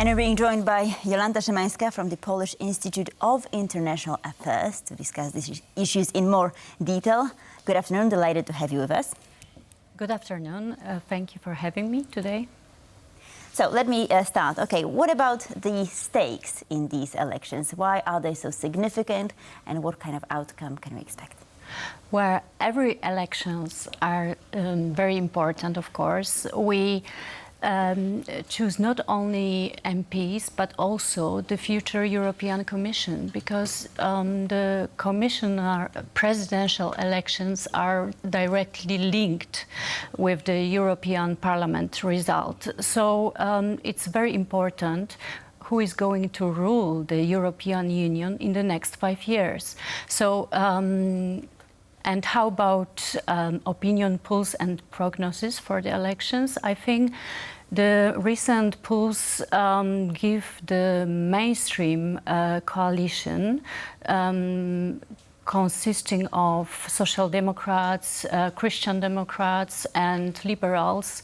And we're being joined by Jolanta Szymańska from the Polish Institute of International Affairs to discuss these issues in more detail. Good afternoon, delighted to have you with us. Good afternoon. Thank you for having me today. So let me start. Okay, what about the stakes in these elections? Why are they so significant and what kind of outcome can we expect? Well, every elections are very important, of course. We choose not only MPs, but also the future European Commission, because the presidential elections are directly linked with the European Parliament result. So it's very important who is going to rule the European Union in the next 5 years. So, and how about opinion polls and prognosis for the elections? I think the recent polls give the mainstream coalition consisting of Social Democrats, Christian Democrats and Liberals,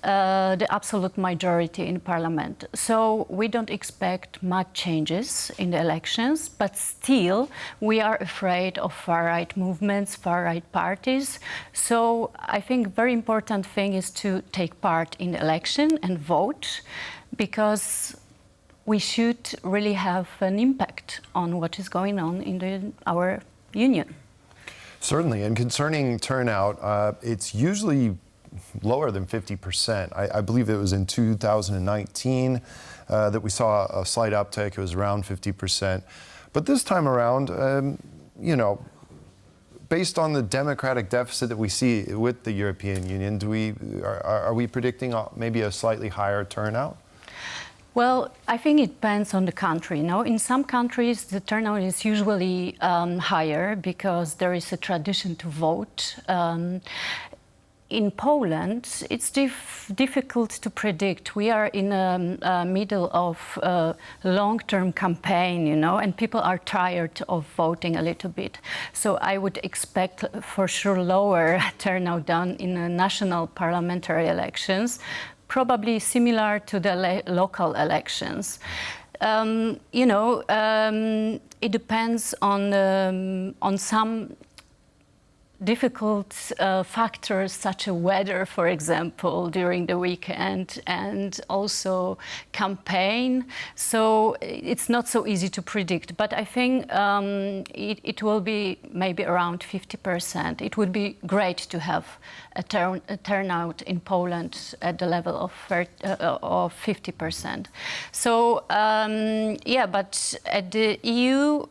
the absolute majority in Parliament. So we don't expect much changes in the elections, but still we are afraid of far-right movements, far-right parties. So I think very important thing is to take part in the election and vote, because we should really have an impact on what is going on in our Union. Certainly, and concerning turnout, it's usually lower than 50%. I believe it was in 2019 that we saw a slight uptick. It was around 50%. But this time around, you know, based on the democratic deficit that we see with the European Union, are we predicting maybe a slightly higher turnout? Well, I think it depends on the country. No, in some countries the turnout is usually higher because there is a tradition to vote. In Poland, it's difficult to predict. We are in the middle of a long-term campaign, you know, and people are tired of voting a little bit. So I would expect for sure lower turnout than in the national parliamentary elections, probably similar to the local elections. You know, it depends on some difficult factors such as weather, for example, during the weekend, and also campaign. So it's not so easy to predict, but I think it will be maybe around 50%. It would be great to have a turnout in Poland at the level of 50%. So yeah, but at the EU,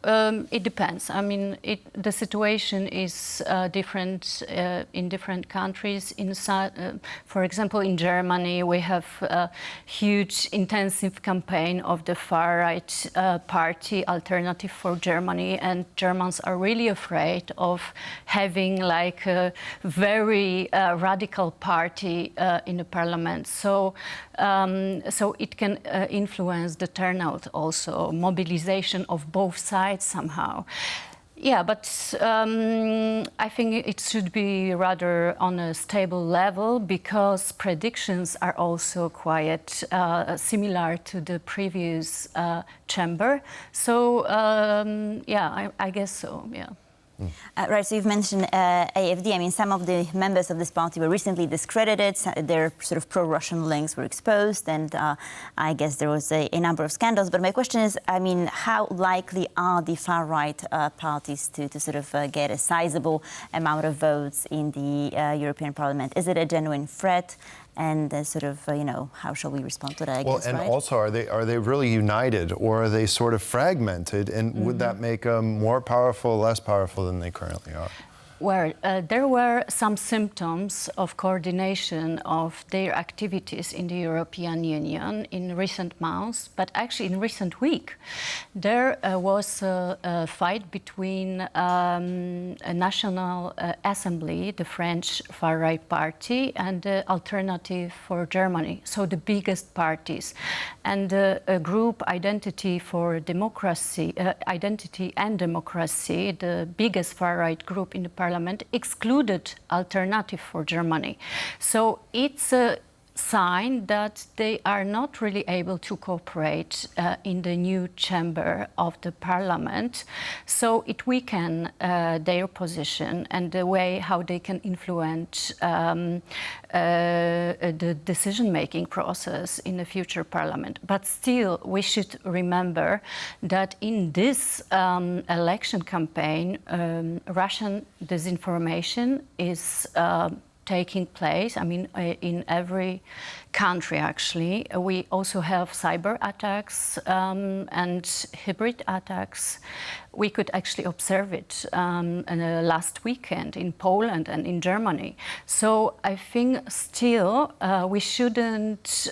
it depends. I mean, the situation is different in different countries. For example, in Germany, we have a huge intensive campaign of the far-right party Alternative for Germany, and Germans are really afraid of having like a very radical party in the parliament. So, so it can influence the turnout also, mobilization of both sides somehow. Yeah, but I think it should be rather on a stable level, because predictions are also quite similar to the previous chamber. So yeah, I guess so, yeah. Right, so you've mentioned AfD. I mean, some of the members of this party were recently discredited. Their sort of pro-Russian links were exposed, and I guess there was a number of scandals. But my question is, I mean, how likely are the far-right parties to sort of get a sizable amount of votes in the European Parliament? Is it a genuine threat? And sort of, you know, how shall we respond to that, I guess, and right? also, are they really united, or are they sort of fragmented? And would that make them more powerful, less powerful than they currently are? Well, there were some symptoms of coordination of their activities in the European Union in recent months, but actually in recent week, there was a fight between a National Assembly, the French far-right party, and the Alternative for Germany, so the biggest parties, and a group Identity for Democracy, Identity and Democracy, the biggest far-right group in the parliament, excluded Alternative for Germany. So it's a sign that they are not really able to cooperate in the new chamber of the parliament. So it weakens their position and the way how they can influence the decision-making process in the future parliament. But still, we should remember that in this election campaign, Russian disinformation is taking place, I mean, in every country, actually. We also have cyber attacks and hybrid attacks. We could actually observe it last weekend in Poland and in Germany. So I think still we shouldn't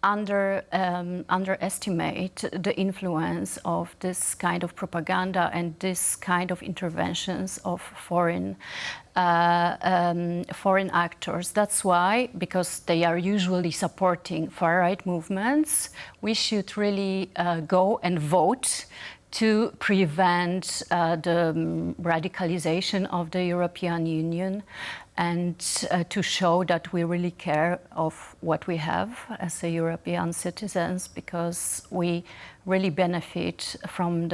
underestimate the influence of this kind of propaganda and this kind of interventions of foreign actors. That's why, because they are usually supporting far-right movements, we should really go and vote to prevent the radicalization of the European Union and to show that we really care of what we have as a European citizens, because we really benefit from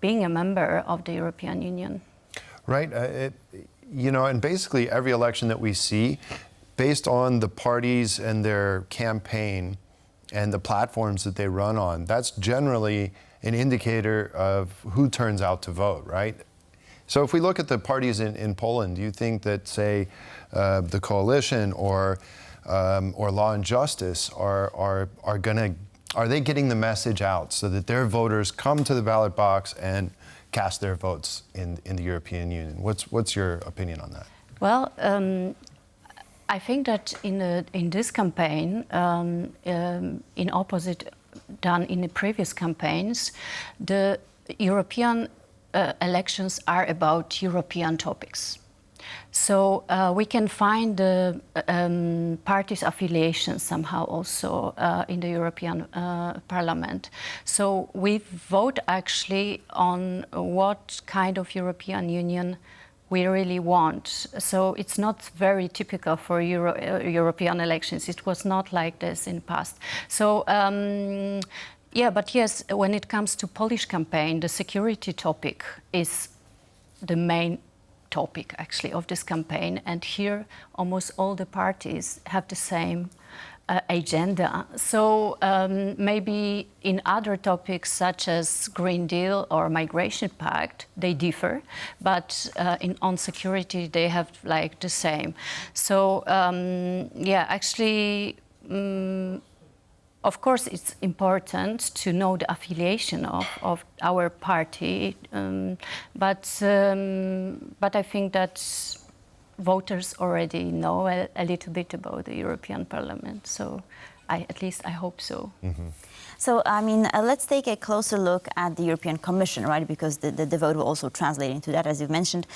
being a member of the European Union. Right. And basically every election that we see, based on the parties and their campaign and the platforms that they run on, that's generally an indicator of who turns out to vote, right? So if we look at the parties in Poland, do you think that, say, the coalition or Law and Justice are they getting the message out so that their voters come to the ballot box and cast their votes in the European Union? What's your opinion on that? Well, I think that in this campaign, in opposite done in the previous campaigns, the European elections are about European topics. So we can find the parties' affiliations somehow also in the European Parliament. So we vote actually on what kind of European Union we really want. So it's not very typical for European elections. It was not like this in the past. So yeah, but yes, when it comes to Polish campaign, the security topic is the main topic actually of this campaign, and here almost all the parties have the same agenda. So maybe in other topics such as Green Deal or Migration Pact, they differ, but on security they have like the same. So yeah, actually, of course, it's important to know the affiliation of our party, but I think that voters already know a little bit about the European Parliament. So at least I hope so. Mm-hmm. So, I mean, let's take a closer look at the European Commission, right? Because the vote will also translate into that, as you've mentioned.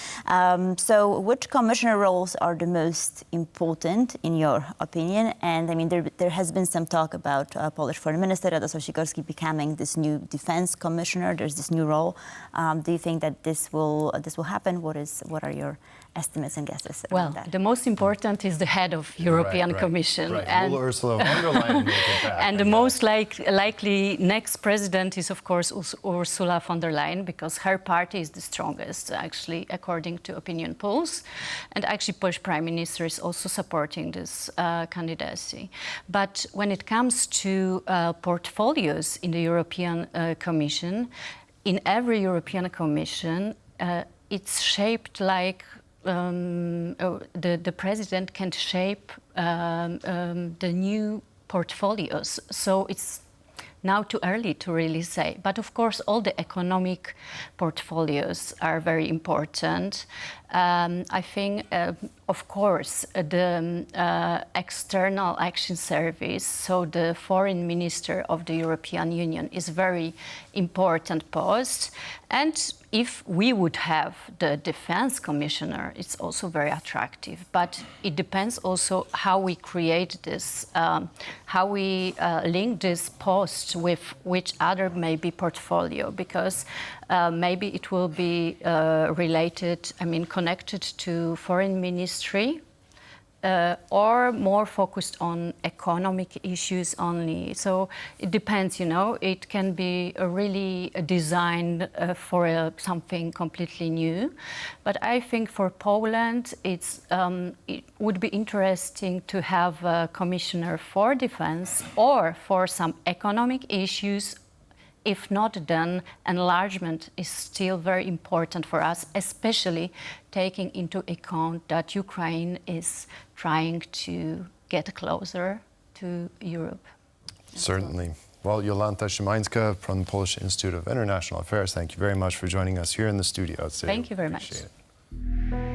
So which commissioner roles are the most important, in your opinion? And, I mean, there has been some talk about Polish Foreign Minister Radosław Sikorski becoming this new defense commissioner. There's this new role. Do you think that this will happen? What are your estimates and guesses around that? The most important is the head of European Commission. Right. And will Ursula von der Leyen make it back? And the most likely next president is, of course, Ursula von der Leyen, because her party is the strongest, actually, according to opinion polls. And actually, Polish Prime Minister is also supporting this candidacy. But when it comes to portfolios in the European Commission, in every European Commission, it's shaped like the president can shape the new portfolios. So it's now too early to really say. But of course, all the economic portfolios are very important. I think, of course, the External Action Service, so the Foreign Minister of the European Union, is very important post. And if we would have the Defense Commissioner, it's also very attractive. But it depends also how we create this, how we link this post with which other maybe portfolio, because maybe it will be related, I mean, connected to foreign ministry, or more focused on economic issues only. So it depends, you know. It can be really designed for something completely new. But I think for Poland, it would be interesting to have a commissioner for defense or for some economic issues. If not, then enlargement is still very important for us, especially taking into account that Ukraine is trying to get closer to Europe. Certainly. Well, Jolanta Szymańska from the Polish Institute of International Affairs, thank you very much for joining us here in the studio today. Thank you very much. Appreciate it.